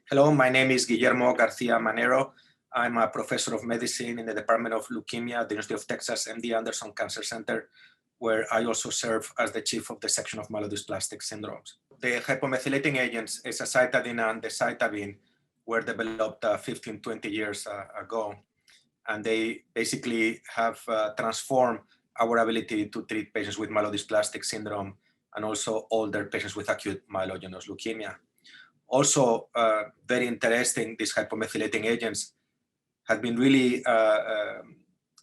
Hello, my name is Guillermo Garcia Manero. I'm a professor of medicine in the Department of Leukemia at the University of Texas MD Anderson Cancer Center, where I also serve as the chief of the section of myelodysplastic syndromes. The hypomethylating agents, azacitidine and decitabine, were developed 15, 20 years ago, and they basically have transformed our ability to treat patients with myelodysplastic syndrome and also older patients with acute myelogenous leukemia. Also, very interesting, these hypomethylating agents have been really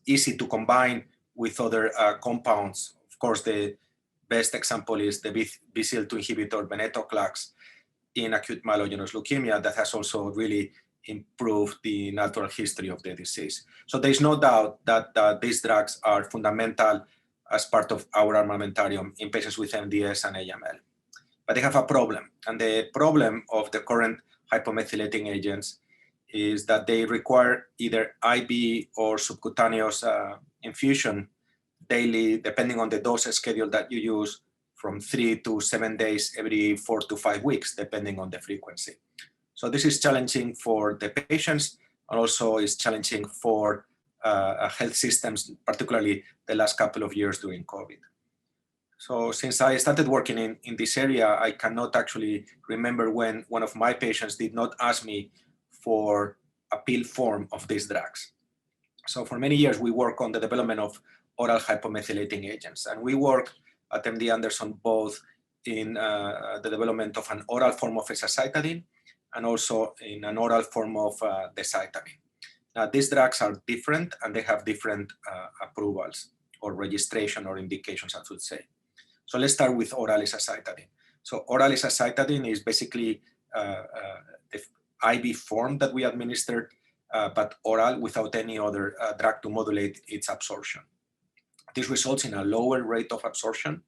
easy to combine with other compounds. Of course, the best example is the BCL2 inhibitor venetoclax in acute myelogenous leukemia that has also really improved the natural history of the disease. So there's no doubt that these drugs are fundamental as part of our armamentarium in patients with MDS and AML. But they have a problem, and the problem of the current hypomethylating agents is that they require either IV or subcutaneous infusion daily, depending on the dose schedule that you use, from 3 to 7 days every 4 to 5 weeks, depending on the frequency. So this is challenging for the patients, and also is challenging for health systems, particularly the last couple of years during COVID. So since I started working in this area, I cannot actually remember when one of my patients did not ask me for a pill form of these drugs. So for many years, we work on the development of oral hypomethylating agents. And we work at MD Anderson both in the development of an oral form of azacitidine and also in an oral form of decitabine. Now, these drugs are different, and they have different approvals or registration or indications, I should say. So let's start with oral azacitidine. So oral azacitidine is basically the IV form that we administered, but oral without any other drug to modulate its absorption. This results in a lower rate of absorption,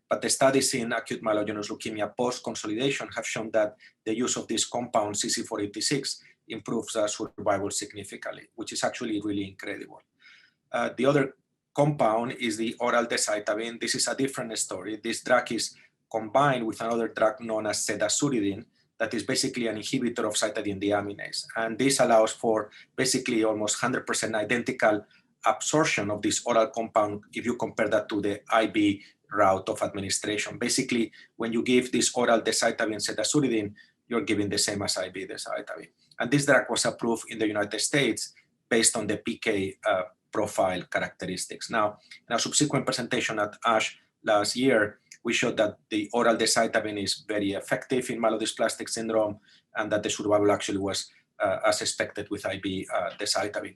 but the studies in acute myelogenous leukemia post-consolidation have shown that the use of this compound, CC486, improves survival significantly, which is actually really incredible. The other compound is the oral decitabine. This is a different story. This drug is combined with another drug known as cedazuridine, that is basically an inhibitor of cytidine deaminase. And this allows for basically almost 100% identical absorption of this oral compound if you compare that to the IV route of administration. Basically, when you give this oral decitabine cedazuridine, you're giving the same as IV decitabine. And this drug was approved in the United States based on the PK profile characteristics. Now, in a subsequent presentation at ASH last year, we showed that the oral decitabine is very effective in myelodysplastic syndrome, and that the survival actually was as expected with IV decitabine.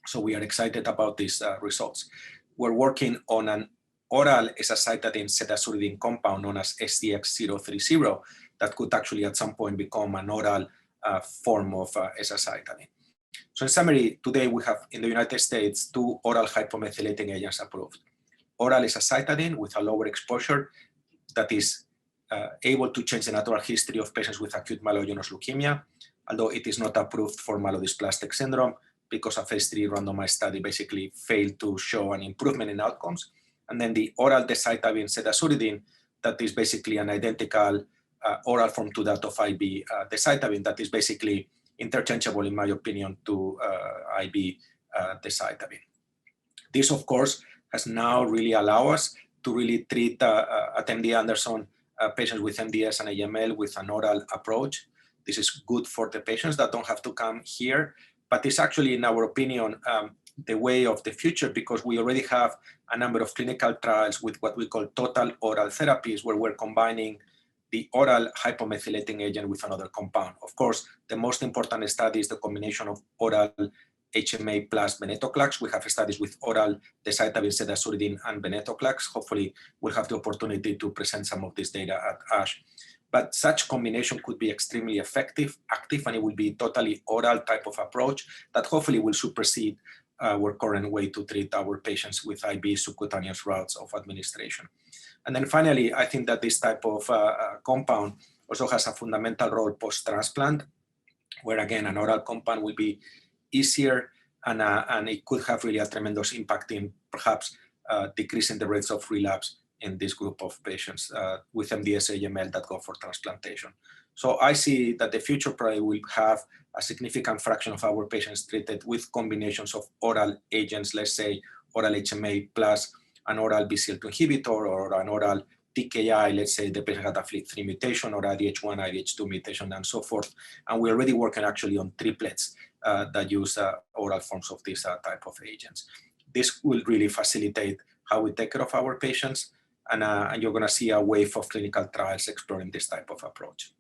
So we are excited about these results. We're working on an oral azacitidine cedazuridine compound known as STX030 that could actually at some point become an oral form of azacitidine. So in summary, today we have in the United States 2 oral hypomethylating agents approved. Oral azacitidine with a lower exposure that is able to change the natural history of patients with acute myelogenous leukemia, although it is not approved for myelodysplastic syndrome because a phase 3 randomized study basically failed to show an improvement in outcomes. And then the oral decitabine cedazuridine that is basically an identical oral form to that of IV decitabine that is basically interchangeable, in my opinion, to IV decitabine. This, of course, has now really allowed us to really treat at MD Anderson patients with MDS and AML with an oral approach. This is good for the patients that don't have to come here, but it's actually, in our opinion, the way of the future, because we already have a number of clinical trials with what we call total oral therapies, where we're combining the oral hypomethylating agent with another compound. Of course, the most important study is the combination of oral HMA plus venetoclax. We have studies with oral decitabine cedazuridine and venetoclax. Hopefully, we'll have the opportunity to present some of this data at ASH. But such combination could be extremely effective, active, and it will be totally oral type of approach that hopefully will supersede our current way to treat our patients with IV subcutaneous routes of administration. And then finally, I think that this type of compound also has a fundamental role post-transplant, where again, an oral compound will be easier and it could have really a tremendous impact in perhaps decreasing the rates of relapse in this group of patients with MDS AML that go for transplantation. So I see that the future probably will have a significant fraction of our patients treated with combinations of oral agents, let's say oral HMA plus an oral BCL2 inhibitor or an oral TKI, let's say the patient had a FLT3 mutation or IDH1, IDH2 mutation and so forth. And we're already working actually on triplets that use oral forms of this type of agents. This will really facilitate how we take care of our patients, and you're going to see a wave of clinical trials exploring this type of approach.